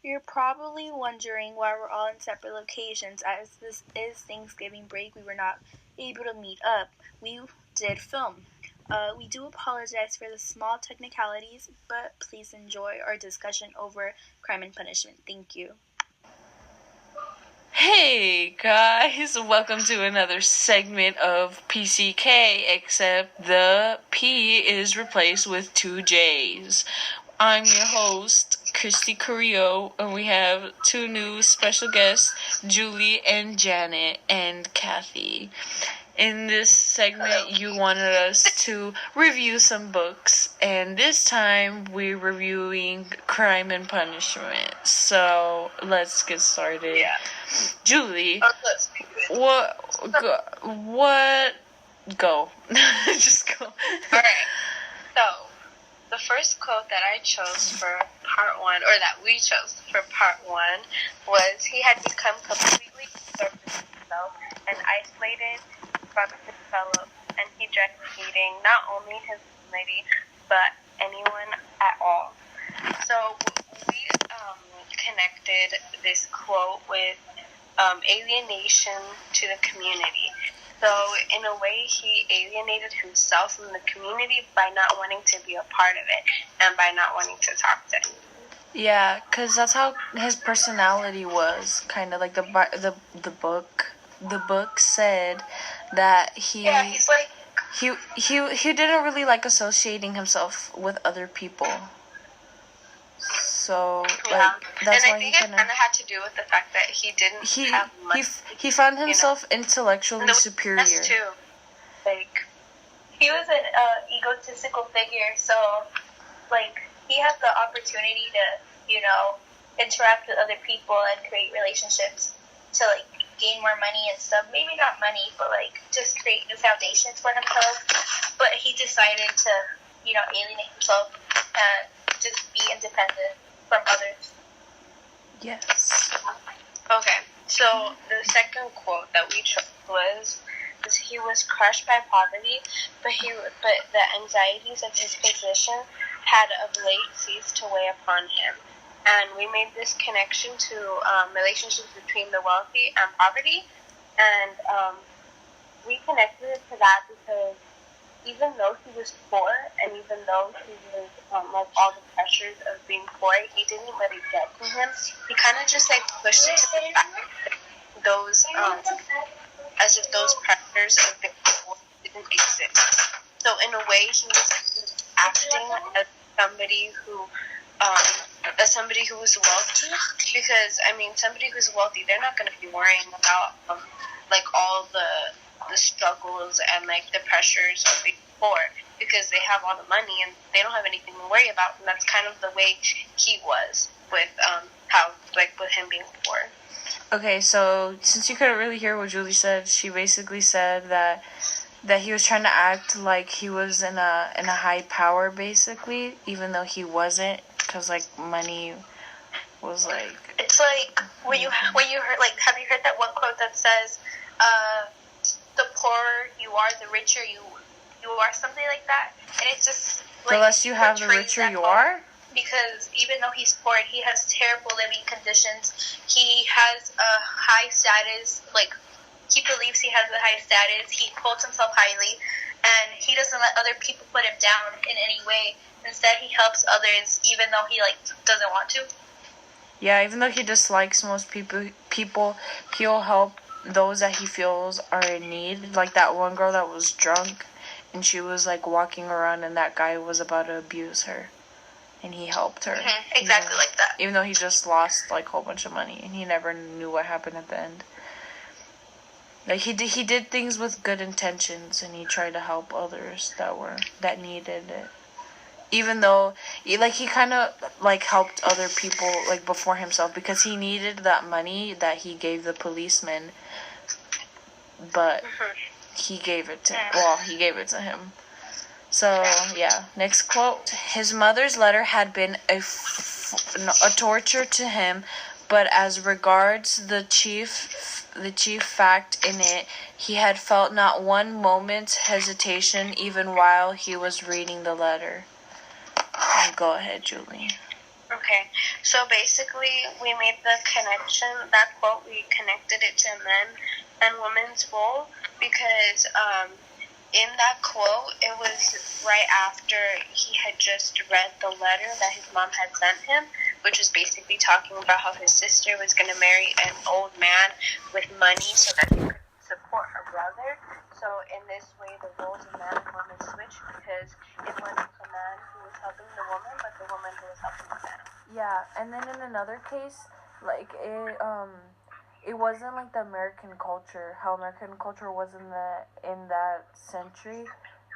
You're probably wondering why we're all in separate locations. As this is Thanksgiving break, we were not able to meet up. We did film. We do apologize for the small technicalities, but please enjoy our discussion over Crime and Punishment. Thank you. Hey guys, welcome to another segment of PCK, except the P is replaced with 2 J's. I'm your host, Christy Carrillo, and we have 2 new special guests, Julie and Janet and Kathy. In this segment, you wanted us to review some books, and this time we're reviewing Crime and Punishment. So let's get started. Yeah. Julie, Let's do it. go. Just go. Alright, so the first quote that I chose for part 1, or that we chose for part 1, was he had become completely absorbed in himself and isolated from his fellows, and he dreaded meeting not only his community, but anyone at all. So we connected this quote with alienation to the community. So in a way, he alienated himself from the community by not wanting to be a part of it and by not wanting to talk to him. Yeah, because that's how his personality was. Kind of like the book said that he he's like he didn't really like associating himself with other people. So that's and why I think it kind of had to do with the fact that he didn't have much. He found himself intellectually superior. That's true. Like he was an egotistical figure, so like he had the opportunity to interact with other people and create relationships to like gain more money and stuff. Maybe not money, but like just create new foundations for himself. But he decided to alienate himself and just be independent from others. Yes. Okay, so the second quote that we chose was he was crushed by poverty, but the anxieties of his position had of late ceased to weigh upon him. And we made this connection to relationships between the wealthy and poverty, and we connected it to that because even though he was poor, and even though he was like all the pressures of being poor, he didn't let it get to him. He kind of just like pushed it to the back. Those as if those pressures of being poor didn't exist. So in a way, he was acting as somebody who was wealthy, because I mean, somebody who's wealthy, they're not going to be worrying about like all the struggles and like the pressures of being poor, because they have all the money and they don't have anything to worry about. And that's kind of the way he was with with him being poor. Okay, so since you couldn't really hear what Julie said, she basically said that he was trying to act like he was in a high power, basically, even though he wasn't, because like money was like. It's like when you heard, like, have you heard that one quote that says, "The poorer you are, the richer you are," something like that, and it's just like, the less you have, the richer you are. Because even though he's poor, he has terrible living conditions. He has a high status, like. He believes he has a high status. He holds himself highly, and he doesn't let other people put him down in any way. Instead, he helps others, even though he doesn't want to. Yeah, even though he dislikes most people, he'll help those that he feels are in need. Like that one girl that was drunk, and she was like walking around, and that guy was about to abuse her, and he helped her. Mm-hmm. Exactly like that. Even though he just lost like a whole bunch of money, and he never knew what happened at the end. Like he did things with good intentions, and he tried to help others that needed it. Even though, like, he kind of like helped other people like before himself, because he needed that money that he gave the policeman, but he gave it to him. So yeah, next quote. His mother's letter had been a torture to him, but as regards the chief fact in it, he had felt not one moment's hesitation even while he was reading the letter. Go ahead, Julie. Okay. Okay, so basically we made the connection, that quote, we connected it to men and women's role because in that quote, it was right after he had just read the letter that his mom had sent him, which was basically talking about how his sister was going to marry an old man with money so that he could support her brother. So in this way, the roles of man and woman switched because it wasn't the man who was helping the woman, but the woman who was helping the man. Yeah, and then in another case, like it wasn't like the American culture, how American culture was in that century,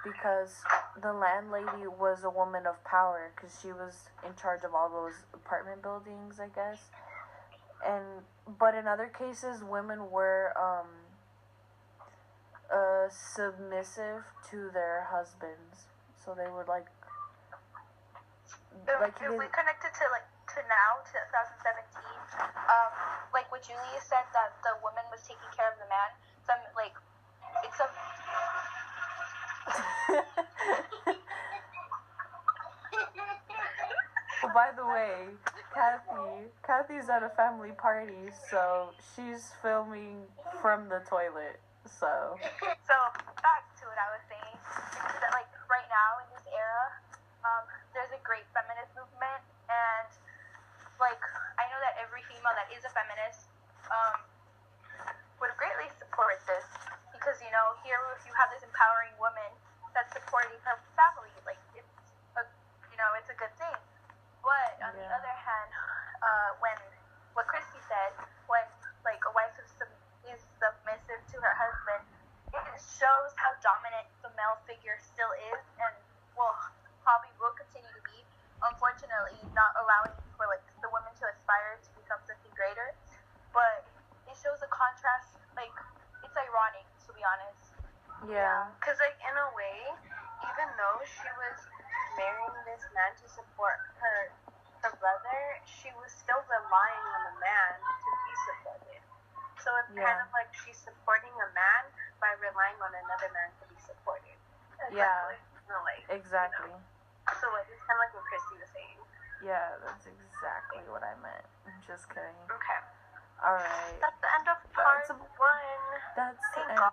because the landlady was a woman of power because she was in charge of all those apartment buildings, I guess. And but in other cases, women were submissive to their husbands, so they would like If we connect it to now, to 2017, like what Julia said, that the woman was taking care of the man. Some like it's a. Well, by the way, Kathy's at a family party, so she's filming from the toilet. So Back to what I was saying, is that like right now in this era, there's a great feminist movement, and like I know that every female that is a feminist would greatly support this, because here if you have this empowering woman that's supporting her family, like it's a good thing. But on the other hand, when what Christy said, when like a wife is submissive to her husband, it shows how dominant the male figure still is, and probably will continue to be. Unfortunately, not allowing for like the women to aspire to become something greater. But it shows a contrast. Like it's ironic, to be honest. yeah. Because like in a way, even though she was marrying this man to support her brother, she was still relying on the man to be supported. So it's kind of like she's supporting a man by relying on another man to be supported. Yeah. Like, Exactly. So like it's kind of like what Christy was saying. Yeah, that's exactly what I meant. I'm just kidding. Okay. All right. That's the end of part 1. That's the Thank end. God.